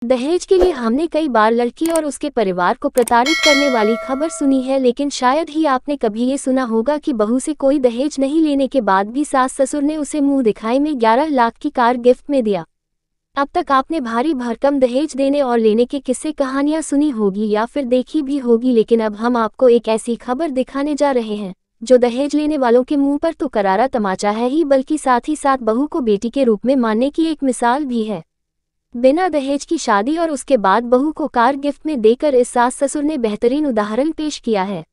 दहेज के लिए हमने कई बार लड़की और उसके परिवार को प्रताड़ित करने वाली खबर सुनी है, लेकिन शायद ही आपने कभी ये सुना होगा कि बहू से कोई दहेज नहीं लेने के बाद भी सास ससुर ने उसे मुंह दिखाई में 11 लाख की कार गिफ्ट में दिया। अब तक आपने भारी भरकम दहेज देने और लेने के किस्से कहानियां सुनी होगी या फिर देखी भी होगी, लेकिन अब हम आपको एक ऐसी खबर दिखाने जा रहे हैं जो दहेज लेने वालों के मुंह पर तो करारा तमाचा है ही, बल्कि साथ ही साथ बहू को बेटी के रूप में मानने की एक मिसाल भी है। बिना दहेज की शादी और उसके बाद बहू को कार गिफ्ट में देकर इस सास ससुर ने बेहतरीन उदाहरण पेश किया है।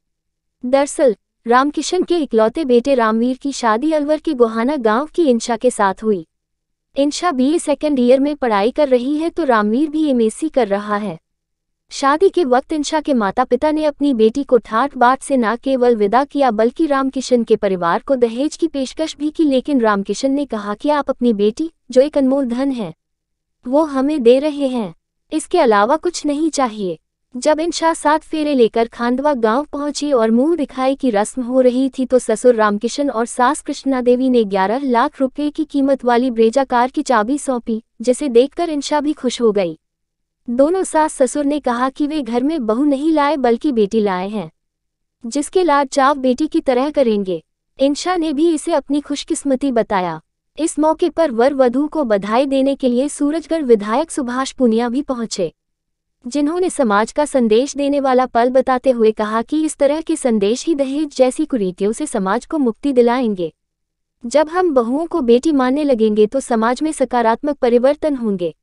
दरअसल रामकिशन के इकलौते बेटे रामवीर की शादी अलवर के गोहाना गांव की इंशा के साथ हुई। इंशा बीए सेकेंड ईयर में पढ़ाई कर रही है तो रामवीर भी एमएससी कर रहा है। शादी के वक्त इंशा के माता पिता ने अपनी बेटी को ठाट बाट से न केवल विदा किया बल्कि रामकिशन के परिवार को दहेज की पेशकश भी की, लेकिन रामकिशन ने कहा कि आप अपनी बेटी, जो एक अनमोल धन है, वो हमें दे रहे हैं, इसके अलावा कुछ नहीं चाहिए। जब इंशा 7 फेरे लेकर खांडवा गांव पहुंची और मुंह दिखाई की रस्म हो रही थी तो ससुर रामकिशन और सास कृष्णा देवी ने 11 लाख रुपए की कीमत वाली ब्रेजा कार की चाबी सौंपी, जिसे देखकर इंशा भी खुश हो गई। दोनों सास ससुर ने कहा कि वे घर में बहू नहीं लाए बल्कि बेटी लाए हैं, जिसके लाड चाव बेटी की तरह करेंगे। इंशा ने भी इसे अपनी खुशकिस्मती बताया। इस मौके पर वर वधू को बधाई देने के लिए सूरजगढ़ विधायक सुभाष पुनिया भी पहुंचे, जिन्होंने समाज का संदेश देने वाला पल बताते हुए कहा कि इस तरह के संदेश ही दहेज जैसी कुरीतियों से समाज को मुक्ति दिलाएंगे। जब हम बहुओं को बेटी मानने लगेंगे तो समाज में सकारात्मक परिवर्तन होंगे।